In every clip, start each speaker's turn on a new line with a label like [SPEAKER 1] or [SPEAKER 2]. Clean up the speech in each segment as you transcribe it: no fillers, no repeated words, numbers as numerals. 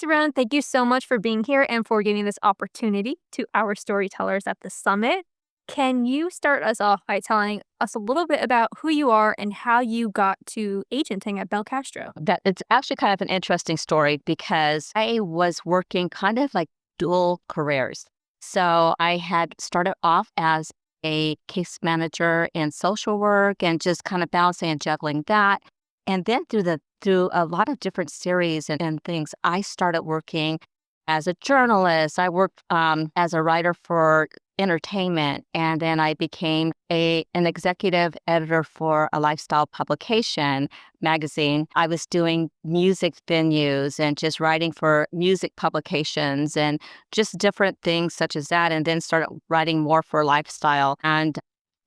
[SPEAKER 1] Syrone, thank you so much for being here and for giving this opportunity to our storytellers at the summit. Can you start us off by telling us a little bit about who you are and how you got to agenting at Belcastro?
[SPEAKER 2] That it's actually kind of an interesting story because I was working kind of like dual careers. So I had started off as a case manager in social work and just kind of balancing and juggling that. And then through a lot of different series and things, I started working as a journalist. I worked as a writer for entertainment, and then I became an executive editor for a lifestyle publication magazine. I was doing music venues and just writing for music publications and just different things such as that, and then started writing more for lifestyle. And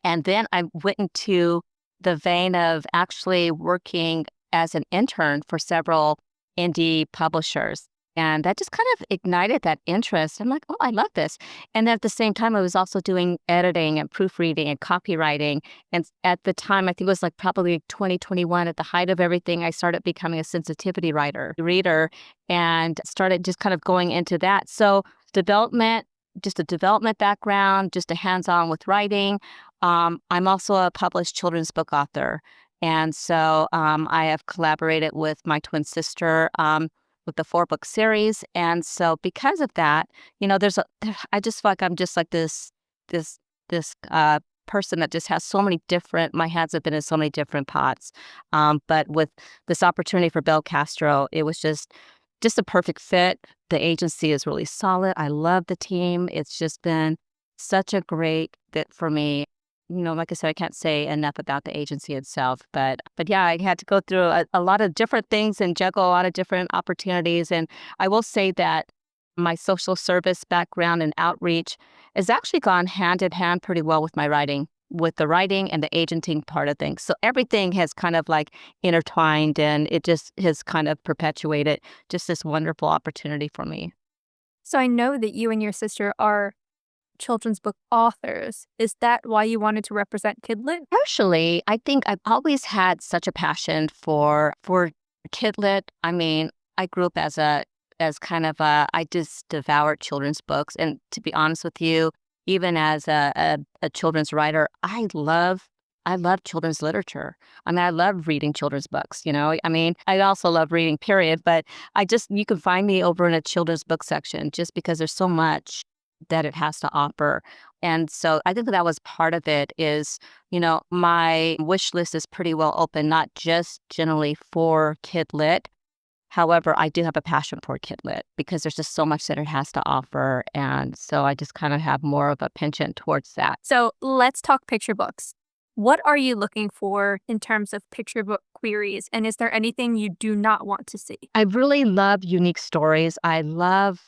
[SPEAKER 2] then I went into the vein of actually working as an intern for several indie publishers. And that just kind of ignited that interest. I'm like, oh, I love this. And at the same time, I was also doing editing and proofreading and copywriting. And at the time, I think it was like probably 2021, at the height of everything, I started becoming a sensitivity reader, and started just kind of going into that. So development, just a development background, just a hands-on with writing. I'm also a published children's book author. And so I have collaborated with my twin sister with the 4-book series. And so because of that, I just feel like I'm just like this person that just has so many different, my hands have been in so many different pots. But with this opportunity for Belcastro, it was just a perfect fit. The agency is really solid. I love the team. It's just been such a great fit for me. Like I said, I can't say enough about the agency itself, but yeah, I had to go through a lot of different things and juggle a lot of different opportunities. And I will say that my social service background and outreach has actually gone hand in hand pretty well with my writing, with the writing and the agenting part of things. So everything has kind of like intertwined, and it just has kind of perpetuated just this wonderful opportunity for me.
[SPEAKER 1] So I know that you and your sister are children's book authors. Is that why you wanted to represent KidLit?
[SPEAKER 2] Partially, I think I've always had such a passion for KidLit. I mean, I grew up as kind of I just devoured children's books, and to be honest with you, even as a children's writer, I love children's literature. I mean, I love reading children's books. I mean, I also love reading, period. But you can find me over in a children's book section just because there's so much that it has to offer. And so I think that was part of it is, my wish list is pretty well open, not just generally for KidLit. However, I do have a passion for KidLit because there's just so much that it has to offer. And so I just kind of have more of a penchant towards that.
[SPEAKER 1] So let's talk picture books. What are you looking for in terms of picture book queries? And is there anything you do not want to see?
[SPEAKER 2] I really love unique stories. I love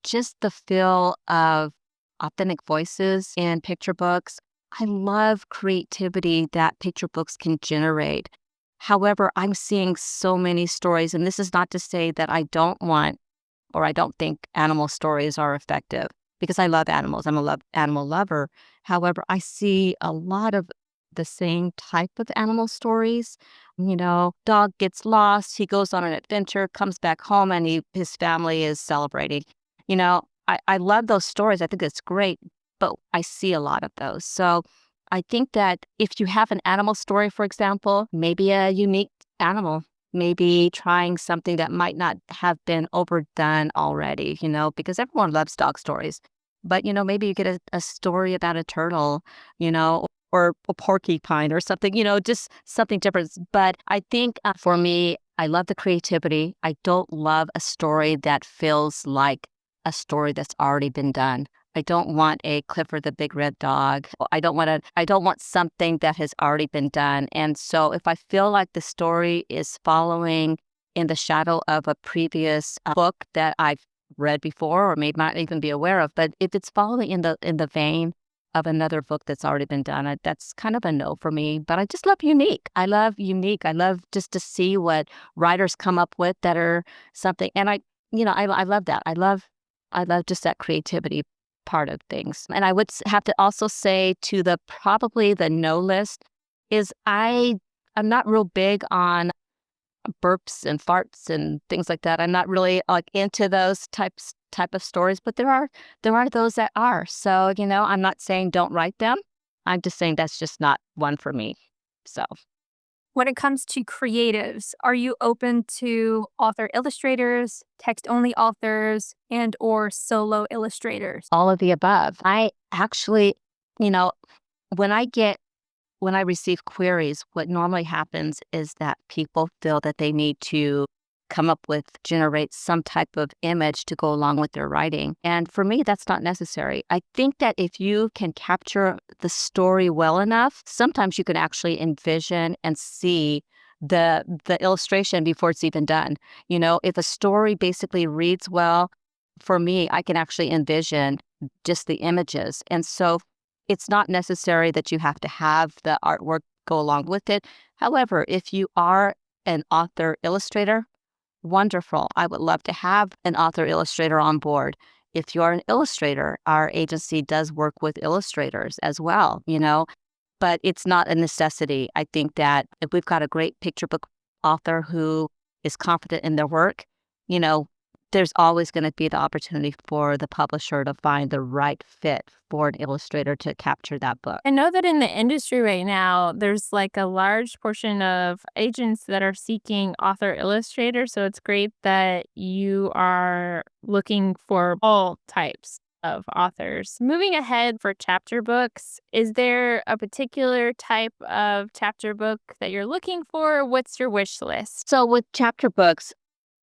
[SPEAKER 2] just the feel of authentic voices in picture books. I love creativity that picture books can generate. However, I'm seeing so many stories, and this is not to say that I don't want or I don't think animal stories are effective, because I love animals. I'm a animal lover. However, I see a lot of the same type of animal stories. Dog gets lost, he goes on an adventure, comes back home, and his family is celebrating. I love those stories. I think it's great, but I see a lot of those. So I think that if you have an animal story, for example, maybe a unique animal, maybe trying something that might not have been overdone already, because everyone loves dog stories. But, maybe you get a story about a turtle, or a porcupine or something, just something different. But I think for me, I love the creativity. I don't love a story that feels like a story that's already been done. I don't want a Clifford the Big Red Dog. I don't want something that has already been done. And so if I feel like the story is following in the shadow of a previous book that I've read before or may not even be aware of, but if it's following in the vein of another book that's already been done, that's kind of a no for me. But I just love unique. I love unique. I love just to see what writers come up with that are something. And I love that. I love just that creativity part of things. And I would have to also say to probably the no list is I'm not real big on burps and farts and things like that. I'm not really like into those type of stories, but there are those that are. So, I'm not saying don't write them. I'm just saying that's just not one for me. So
[SPEAKER 1] When it comes to creatives, are you open to author illustrators, text-only authors, and or solo illustrators?
[SPEAKER 2] all of the above. I actually, you know, when I get when I receive queries, what normally happens is that people feel that they need to generate some type of image to go along with their writing. And for me, that's not necessary. I think that if you can capture the story well enough, sometimes you can actually envision and see the illustration before it's even done. If a story basically reads well, for me, I can actually envision just the images. And so it's not necessary that you have to have the artwork go along with it. However, if you are an author illustrator, wonderful. I would love to have an author illustrator on board. If you're an illustrator, our agency does work with illustrators as well, but it's not a necessity. I think that if we've got a great picture book author who is confident in their work, you know, there's always going to be the opportunity for the publisher to find the right fit for an illustrator to capture that book.
[SPEAKER 1] I know that in the industry right now, there's like a large portion of agents that are seeking author illustrators. So it's great that you are looking for all types of authors. Moving ahead for chapter books, is there a particular type of chapter book that you're looking for? What's your wish list?
[SPEAKER 2] So with chapter books,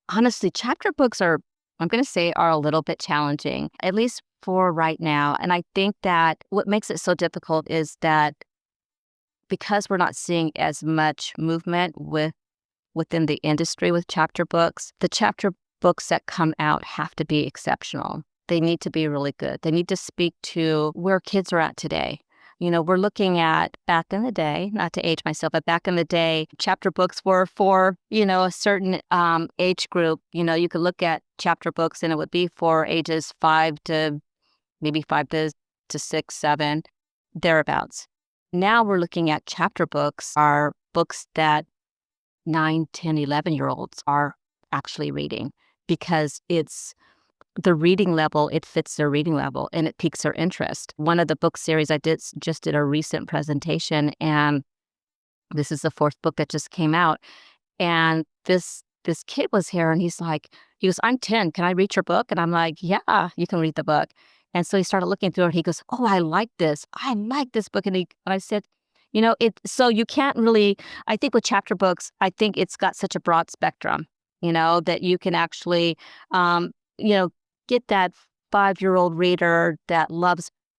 [SPEAKER 2] honestly, chapter books I'm going to say, are a little bit challenging, at least for right now. And I think that what makes it so difficult is that because we're not seeing as much movement within the industry with chapter books, the chapter books that come out have to be exceptional. They need to be really good. They need to speak to where kids are at today. We're looking at back in the day, not to age myself, but back in the day, chapter books were for, a certain age group. You could look at chapter books and it would be for ages 5 to 6, 7, thereabouts. Now we're looking at chapter books are books that 9, 10, 11-year-olds are actually reading because it's the reading level, it fits their reading level and it piques their interest. One of the book series I just did a recent presentation, and this is the fourth book that just came out. And this kid was here and he goes, I'm 10. Can I read your book? And I'm like, yeah, you can read the book. And so he started looking through it. He goes, oh, I like this. I like this book. And I said, so you can't really, I think with chapter books, I think it's got such a broad spectrum, that you can actually, get that 5-year-old reader that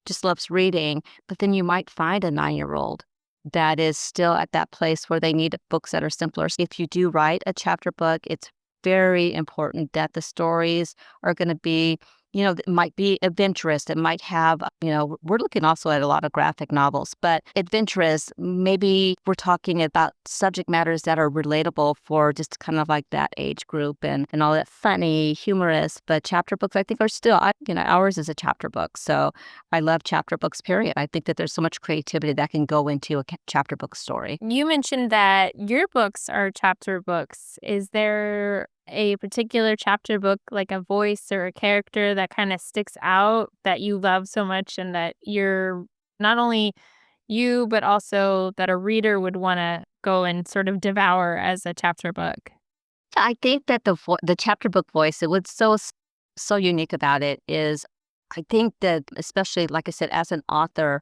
[SPEAKER 2] just loves reading, but then you might find a 9-year-old that is still at that place where they need books that are simpler. If you do write a chapter book, it's very important that the stories are going to be, it might be adventurous. It might have, we're looking also at a lot of graphic novels, but adventurous, maybe we're talking about subject matters that are relatable for just kind of like that age group and all that funny, humorous. But chapter books, I think, are still, ours is a chapter book. So I love chapter books, period. I think that there's so much creativity that can go into a chapter book story.
[SPEAKER 1] You mentioned that your books are chapter books. Is there a particular chapter book, like a voice or a character that kind of sticks out that you love so much and that you're not only you, but also that a reader would want to go and sort of devour as a chapter book?
[SPEAKER 2] I think that the chapter book voice, what's so unique about it is, I think that especially, like I said, as an author,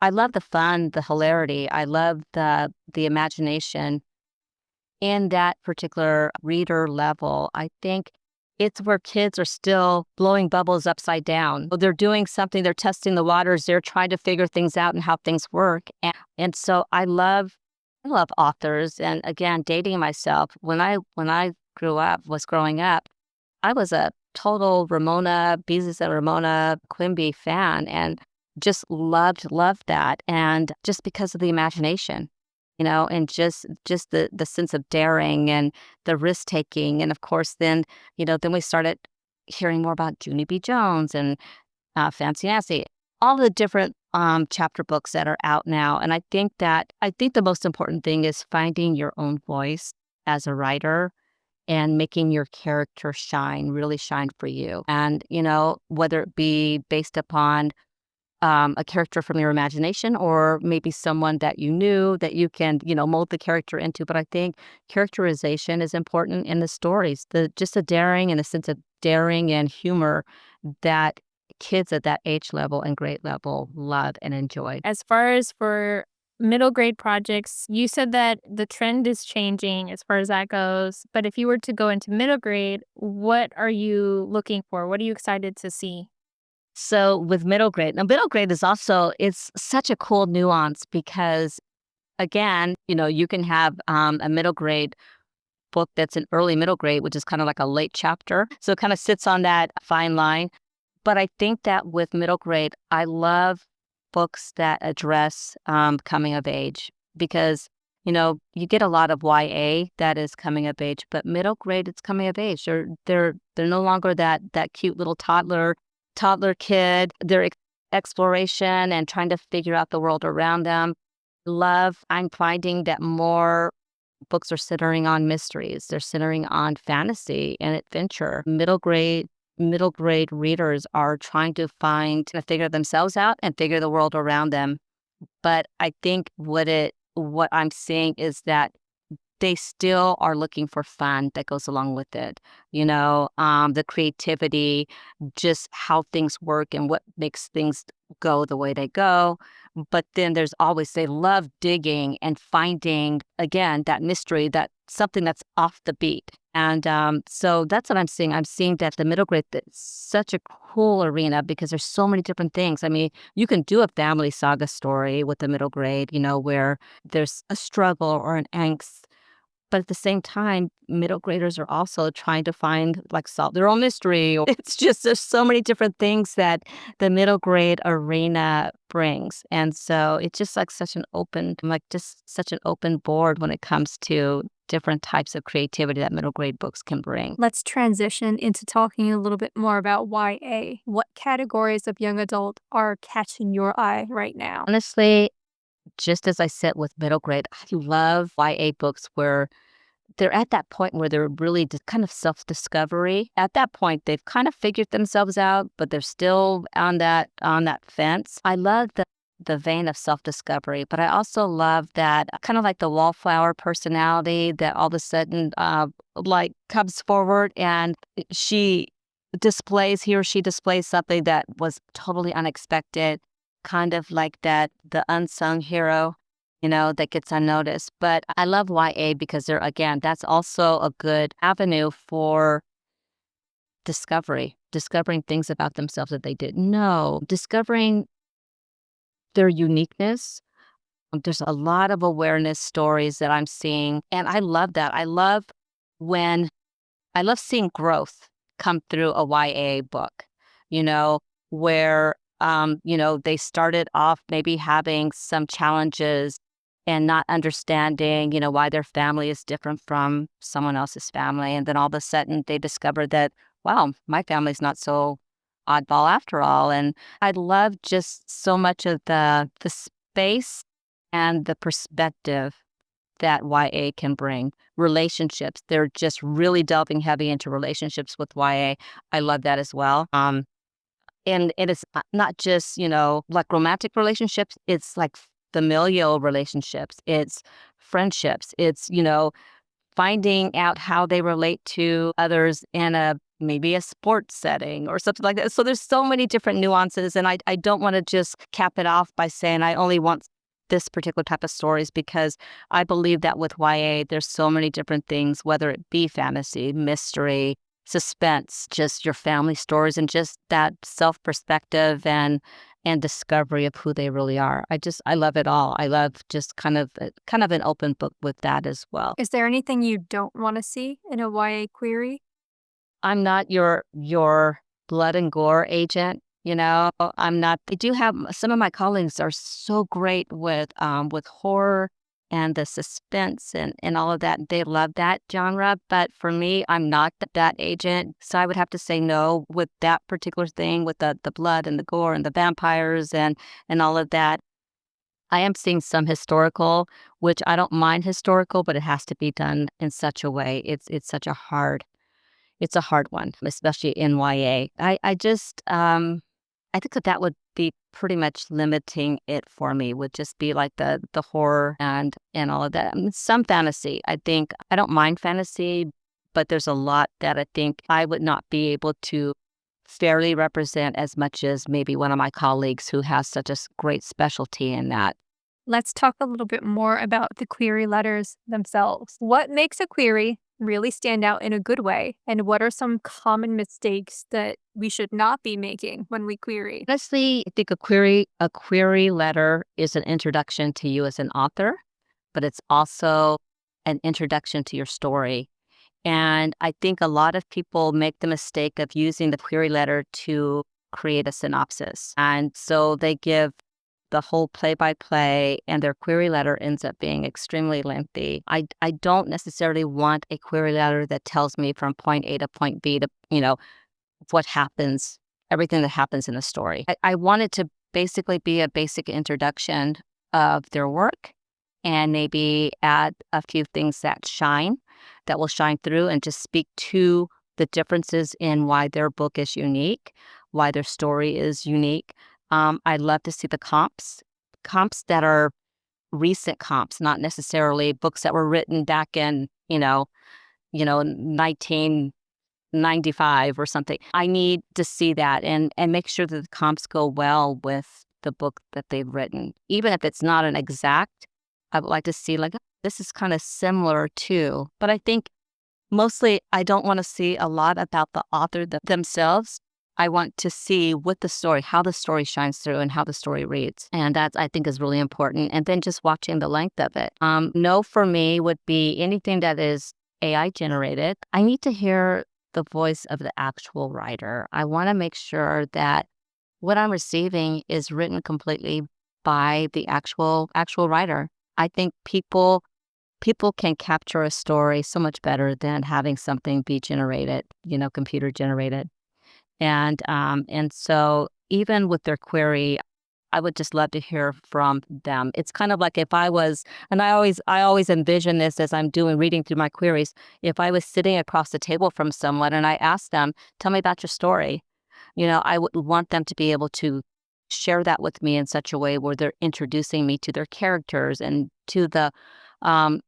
[SPEAKER 2] I love the fun, the hilarity. I love the imagination in that particular reader level. I think it's where kids are still blowing bubbles upside down. They're doing something, they're testing the waters, they're trying to figure things out and how things work. And so I love authors. And again, dating myself, when I was growing up, I was a total Beezus and Ramona Quimby fan and just loved that. And just because of the imagination, and just the sense of daring and the risk taking. And of course, then we started hearing more about Junie B. Jones and Fancy Nancy, all the different chapter books that are out now. And I think the most important thing is finding your own voice. as a writer and making your character shine, really shine for you. And, whether it be based upon a character from your imagination or maybe someone that you knew that you can, mold the character into. But I think characterization is important in the stories, just the daring and a sense of daring and humor that kids at that age level and grade level love and enjoy.
[SPEAKER 1] As far as for middle grade projects, you said that the trend is changing as far as that goes. But if you were to go into middle grade, what are you looking for? What are you excited to see?
[SPEAKER 2] So with now middle grade is also, it's such a cool nuance because again, you can have a middle grade book that's an early middle grade, which is kind of like a late chapter. So it kind of sits on that fine line. But I think that with middle grade, I love books that address coming of age because, you get a lot of YA that is coming of age, but middle grade, it's coming of age. They're no longer that cute little toddler kid. Their exploration and trying to figure out the world around them. I'm finding that more books are centering on mysteries. They're centering on fantasy and adventure. Middle grade readers are trying to figure themselves out and figure the world around them. But I think what I'm seeing is that they still are looking for fun that goes along with it. The creativity, just how things work and what makes things go the way they go. But then they love digging and finding, again, that mystery, that something that's off the beat. And so that's what I'm seeing. I'm seeing that the middle grade, it's such a cool arena because there's so many different things. I mean, you can do a family saga story with the middle grade, where there's a struggle or an angst. But at the same time, middle graders are also trying to solve their own mystery. It's just, there's so many different things that the middle grade arena brings. And so it's just such an open board when it comes to different types of creativity that middle grade books can bring.
[SPEAKER 1] Let's transition into talking a little bit more about YA. What categories of young adult are catching your eye right now?
[SPEAKER 2] Honestly, just as I said with middle grade, I love YA books where they're at that point where they're really just kind of self-discovery. At that point, they've kind of figured themselves out, but they're still on that fence. I love the vein of self-discovery, but I also love that kind of like the wallflower personality that all of a sudden comes forward and he or she displays something that was totally unexpected, kind of like the unsung hero, that gets unnoticed. But I love YA because that's also a good avenue for discovering things about themselves that they didn't know, discovering their uniqueness. There's a lot of awareness stories that I'm seeing, and I love that. When I love seeing growth come through a YA book, where they started off maybe having some challenges and not understanding, why their family is different from someone else's family. And then all of a sudden they discover that, wow, my family's not so oddball after all. And I love just so much of the space and the perspective that YA can bring. Relationships, they're just really delving heavy into relationships with YA. I love that as well. And it is not just, like romantic relationships, it's like familial relationships, it's friendships, it's, finding out how they relate to others in maybe a sports setting or something like that. So there's so many different nuances, and I don't want to just cap it off by saying I only want this particular type of stories, because I believe that with YA, there's so many different things, whether it be fantasy, mystery, suspense, just your family stories, and just that self-perspective and discovery of who they really are. I love it all. I love just kind of an open book with that as well.
[SPEAKER 1] Is there anything you don't want to see in a YA query?
[SPEAKER 2] I'm not your blood and gore agent. I'm not. They do have some of my colleagues are so great with horror and the suspense and all of that. They love that genre, but for me, I'm not that agent. So I would have to say no with that particular thing, with the blood and the gore and the vampires and all of that. I am seeing some historical, which I don't mind historical, but it has to be done in such a way. It's such a hard it's a hard one, especially in YA. I just I think that that would be pretty much limiting it for me. Would just be like the horror and all of that. I mean, some fantasy. I think I don't mind fantasy, but there's a lot that I think I would not be able to fairly represent as much as maybe one of my colleagues who has such a great specialty in that.
[SPEAKER 1] Let's talk a little bit more about the query letters themselves. What makes a query really stand out in a good way? And what are some common mistakes that we should not be making when we query?
[SPEAKER 2] Honestly, I think a query letter is an introduction to you as an author, but it's also an introduction to your story. And I think a lot of people make the mistake of using the query letter to create a synopsis. And so they give the whole play by play, and their query letter ends up being extremely lengthy. I don't necessarily want a query letter that tells me from point A to point B to, what happens, everything that happens in the story. I want it to basically be a basic introduction of their work and maybe add a few things that will shine through and just speak to the differences in why their book is unique, why their story is unique. I'd love to see the comps that are recent comps, not necessarily books that were written back in, 1995 or something. I need to see that and make sure that the comps go well with the book that they've written. Even if it's not an exact, I would like to see like, "Oh, this is kind of similar to," but I think mostly I don't want to see a lot about the author themselves. I want to see with the story, how the story shines through and how the story reads. And that I think is really important. And then just watching the length of it. No for me would be anything that is AI generated. I need to hear the voice of the actual writer. I want to make sure that what I'm receiving is written completely by the actual writer. I think people can capture a story so much better than having something be generated, computer generated. And so even with their query, I would just love to hear from them. It's kind of like if I was, and I always envision this as I'm reading through my queries. If I was sitting across the table from someone and I asked them, "Tell me about your story," I would want them to be able to share that with me in such a way where they're introducing me to their characters and to the um,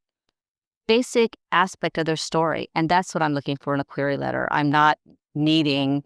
[SPEAKER 2] basic aspect of their story. And that's what I'm looking for in a query letter. I'm not needing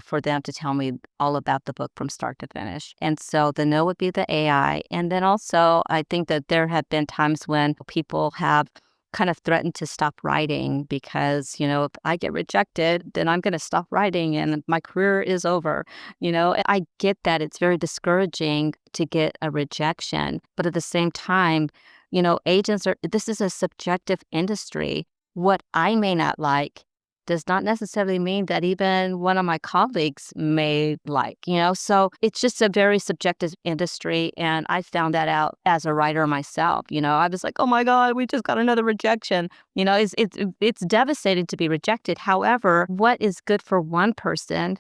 [SPEAKER 2] for them to tell me all about the book from start to finish. And so the no would be the AI. And then also, I think that there have been times when people have kind of threatened to stop writing because, if I get rejected, then I'm going to stop writing and my career is over. I get that it's very discouraging to get a rejection. But at the same time, this is a subjective industry. What I may not like does not necessarily mean that even one of my colleagues may like. So it's just a very subjective industry. And I found that out as a writer myself. I was like, oh my God, we just got another rejection. It's devastating to be rejected. However, what is good for one person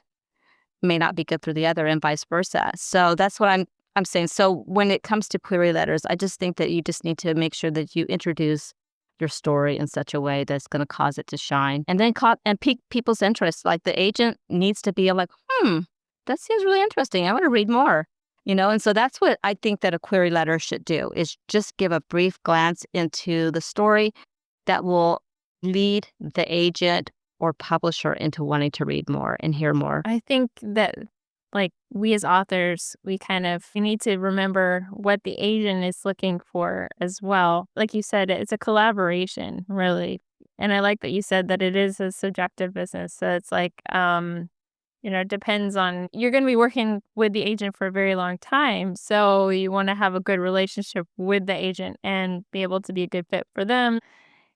[SPEAKER 2] may not be good for the other and vice versa. So that's what I'm saying. So when it comes to query letters, I just think that you just need to make sure that you introduce your story in such a way that's going to cause it to shine and then pique people's interest. Like the agent needs to be like, that seems really interesting. I want to read more, and so that's what I think that a query letter should do is just give a brief glance into the story that will lead the agent or publisher into wanting to read more and hear more.
[SPEAKER 3] I think that, like, we as authors, we need to remember what the agent is looking for as well. Like you said, it's a collaboration, really. And I like that you said that it is a subjective business. So it's like, it depends on, you're going to be working with the agent for a very long time. So you want to have a good relationship with the agent and be able to be a good fit for them.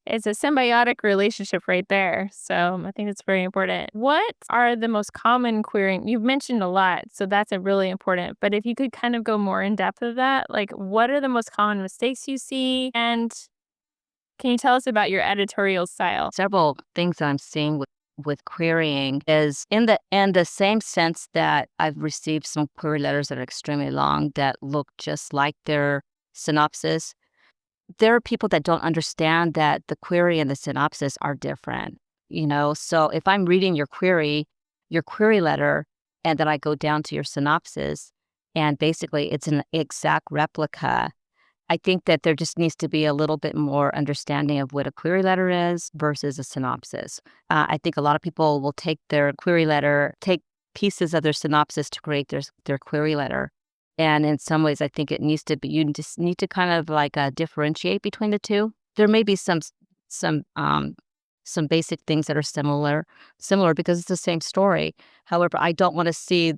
[SPEAKER 3] It's a symbiotic relationship right there. So I think it's very important. What are the most common querying? You've mentioned a lot, so that's a really important. But if you could kind of go more in depth of that, like what are the most common mistakes you see? And can you tell us about your editorial style?
[SPEAKER 2] Several things that I'm seeing with querying is in the same sense that I've received some query letters that are extremely long that look just like their synopsis. There are people that don't understand that the query and the synopsis are different. So if I'm reading your query letter, and then I go down to your synopsis, and basically it's an exact replica. I think that there just needs to be a little bit more understanding of what a query letter is versus a synopsis. I think a lot of people will take their query letter, take pieces of their synopsis to create their query letter. And in some ways, I think it needs to be, you just need to kind of like differentiate between the two. There may be some some basic things that are similar because it's the same story. However, I don't want to see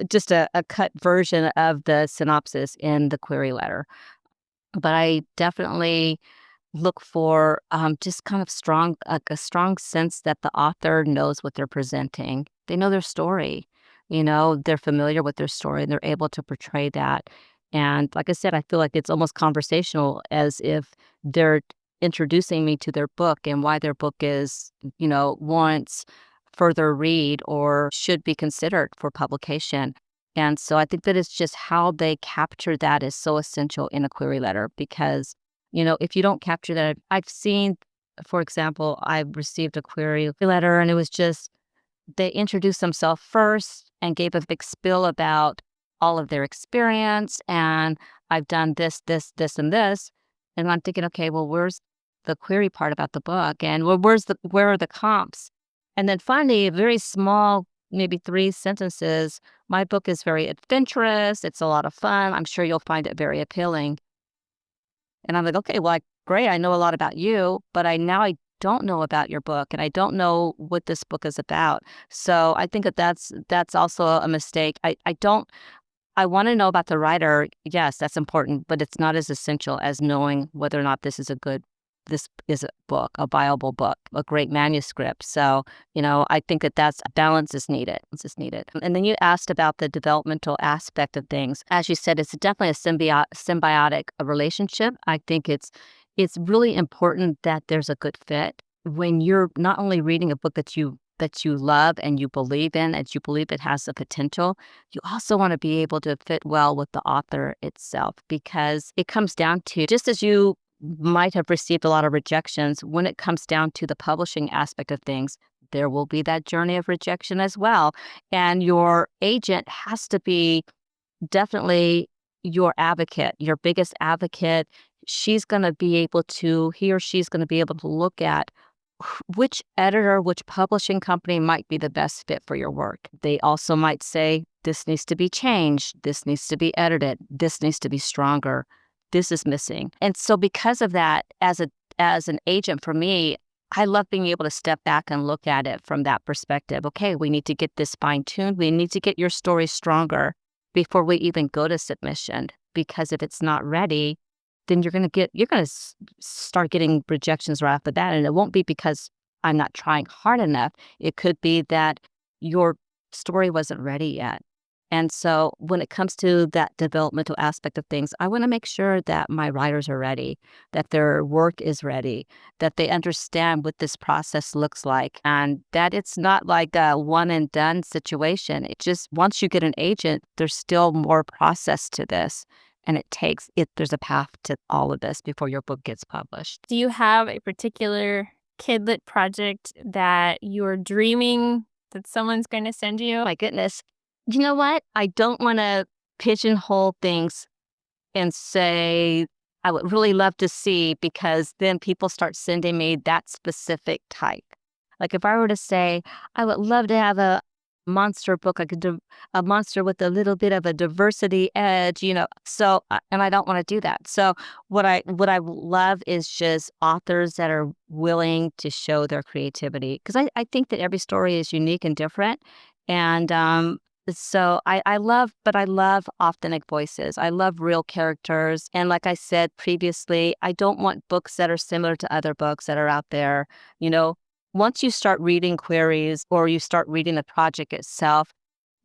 [SPEAKER 2] just a cut version of the synopsis in the query letter. But I definitely look for just kind of a strong sense that the author knows what they're presenting. They know their story. They're familiar with their story and they're able to portray that. And like I said, I feel like it's almost conversational, as if they're introducing me to their book and why their book is, warrants further read or should be considered for publication. And so I think that it's just how they capture that is so essential in a query letter because, if you don't capture that, I've seen, for example, I've received a query letter and it was just, they introduced themselves first and gave a big spiel about all of their experience and I've done this, this, this, and this. And I'm thinking, okay, well, where's the query part about the book? And where are the comps? And then finally, a very small, maybe 3 sentences. My book is very adventurous. It's a lot of fun. I'm sure you'll find it very appealing. And I'm like, okay, well, great. I know a lot about you, but I don't know about your book and I don't know what this book is about. So I think that's also a mistake. I want to know about the writer. Yes, that's important, but it's not as essential as knowing whether or not this is a book, a viable book, a great manuscript. So, I think that's a balance is needed. And then you asked about the developmental aspect of things. As you said, it's definitely a symbiotic relationship. I think it's really important that there's a good fit when you're not only reading a book that you love and you believe in, and you believe it has the potential, you also want to be able to fit well with the author itself, because it comes down to, just as you might have received a lot of rejections, when it comes down to the publishing aspect of things, there will be that journey of rejection as well. And your agent has to be definitely your advocate, your biggest advocate. He or she's going to be able to look at which editor, which publishing company might be the best fit for your work. They also might say, this needs to be changed, this needs to be edited, this needs to be stronger, this is missing. And so because of that, as an agent for me, I love being able to step back and look at it from that perspective. Okay, we need to get this fine-tuned. We need to get your story stronger before we even go to submission. Because if it's not ready, then you're going to start getting rejections right off the bat. And it won't be because I'm not trying hard enough. It could be that your story wasn't ready yet. And so when it comes to that developmental aspect of things, I want to make sure that my writers are ready, that their work is ready, that they understand what this process looks like, and that it's not like a one and done situation. It just, once you get an agent, there's still more process to this. And there's a path to all of this before your book gets published.
[SPEAKER 3] Do you have a particular KidLit project that you're dreaming that someone's going to send you?
[SPEAKER 2] Oh my goodness. You know what? I don't want to pigeonhole things and say, I would really love to see, because then people start sending me that specific type. Like if I were to say, I would love to have a monster book, a monster with a little bit of a diversity edge, so, and I don't want to do that. So what I love is just authors that are willing to show their creativity, because I think that every story is unique and different. And so I love authentic voices. I love real characters. And like I said previously, I don't want books that are similar to other books that are out there. Once you start reading queries or you start reading the project itself,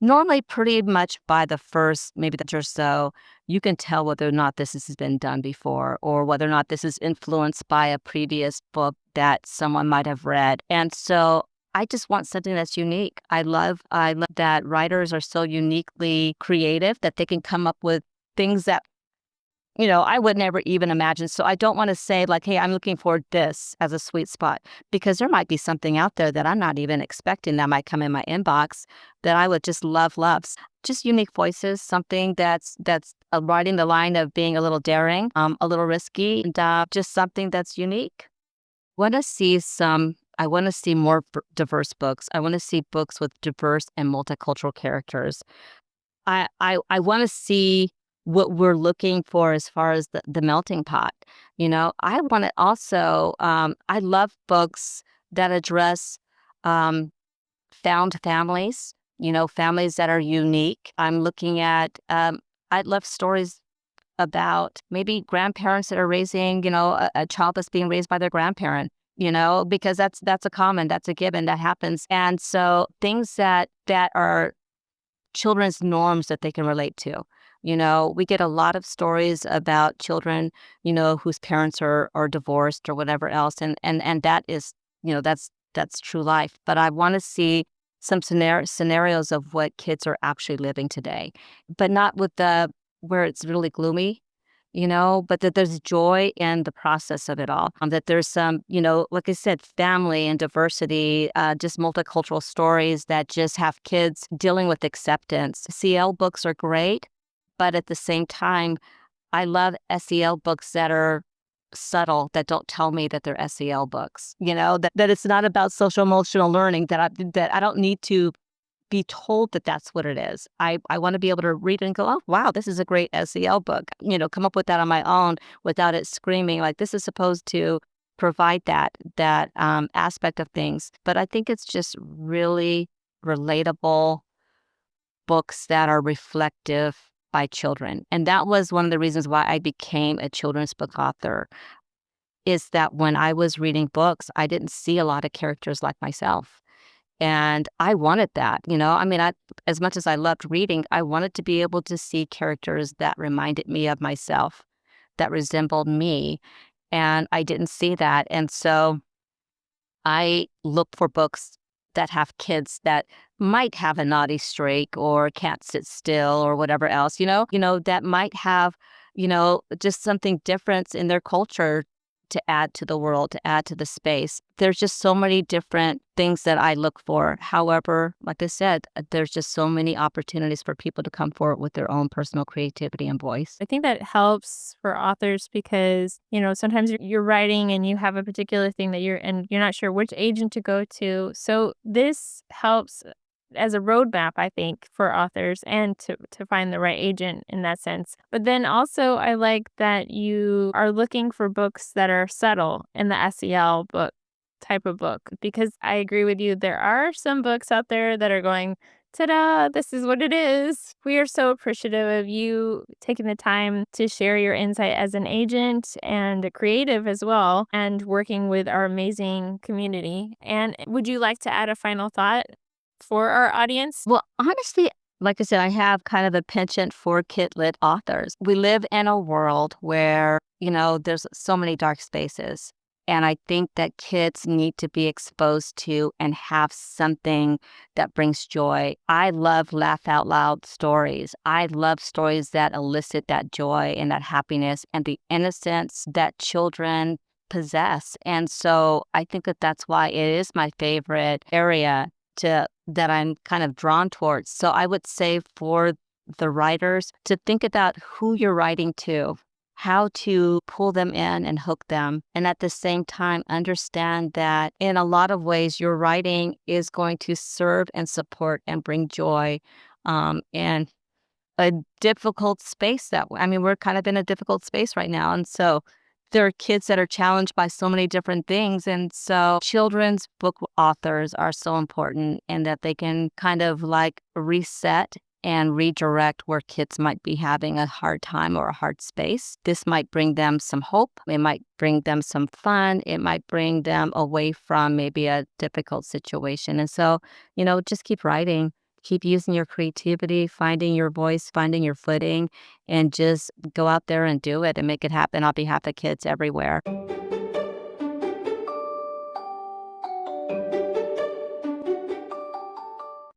[SPEAKER 2] normally pretty much by the first maybe or so, you can tell whether or not this has been done before, or whether or not this is influenced by a previous book that someone might have read. And so I just want something that's unique. I love that writers are so uniquely creative that they can come up with things that I would never even imagine. So I don't want to say like, hey, I'm looking for this as a sweet spot, because there might be something out there that I'm not even expecting that might come in my inbox that I would just love. Just unique voices, something that's riding the line of being a little daring, a little risky, and just something that's unique. I want to see more diverse books. I want to see books with diverse and multicultural characters. I want to see what we're looking for as far as the melting pot. I want to also, I love books that address um, found families, families that are unique. I'm looking at, I love stories about maybe grandparents that are raising, a child that's being raised by their grandparent. Because that's a given that happens. And so things that are children's norms that they can relate to. We get a lot of stories about children, whose parents are divorced or whatever else, and that is, that's true life. But I want to see some scenarios of what kids are actually living today, but not with the where it's really gloomy. But that there's joy in the process of it all. That there's some, like I said, family and diversity, just multicultural stories that just have kids dealing with acceptance. SEL books are great, but at the same time, I love SEL books that are subtle, that don't tell me that they're SEL books. That it's not about social emotional learning, that I don't need to be told that that's what it is. I want to be able to read it and go, oh, wow, this is a great SEL book. Come up with that on my own without it screaming like this is supposed to provide that aspect of things. But I think it's just really relatable books that are reflective by children. And that was one of the reasons why I became a children's book author, is that when I was reading books, I didn't see a lot of characters like myself. And I wanted that, as much as I loved reading, I wanted to be able to see characters that reminded me of myself, that resembled me. And I didn't see that. And so I look for books that have kids that might have a naughty streak or can't sit still or whatever else, that might have, just something different in their culture to add to the world, to add to the space. There's just so many different things that I look for. However, like I said, there's just so many opportunities for people to come forward with their own personal creativity and voice.
[SPEAKER 3] I think that helps for authors because, sometimes you're writing and you have a particular thing that you're not sure which agent to go to. So this helps as a roadmap, I think, for authors and to find the right agent in that sense. But then also I like that you are looking for books that are subtle in the SEL book type of book, because I agree with you. There are some books out there that are going, ta-da, this is what it is. We are so appreciative of you taking the time to share your insight as an agent and a creative as well, and working with our amazing community. And would you like to add a final thought for our audience?
[SPEAKER 2] Well, honestly, like I said, I have kind of a penchant for KidLit authors. We live in a world where, there's so many dark spaces. And I think that kids need to be exposed to and have something that brings joy. I love laugh out loud stories. I love stories that elicit that joy and that happiness and the innocence that children possess. And so I think that that's why it is my favorite area that I'm kind of drawn towards. So I would say for the writers to think about who you're writing to, how to pull them in and hook them. And at the same time, understand that in a lot of ways, your writing is going to serve and support and bring joy in a difficult space we're kind of in a difficult space right now. And so there are kids that are challenged by so many different things. And so children's book authors are so important, and that they can kind of like reset and redirect where kids might be having a hard time or a hard space. This might bring them some hope. It might bring them some fun. It might bring them away from maybe a difficult situation. And so, just keep writing. Keep using your creativity, finding your voice, finding your footing, and just go out there and do it and make it happen on behalf of kids everywhere.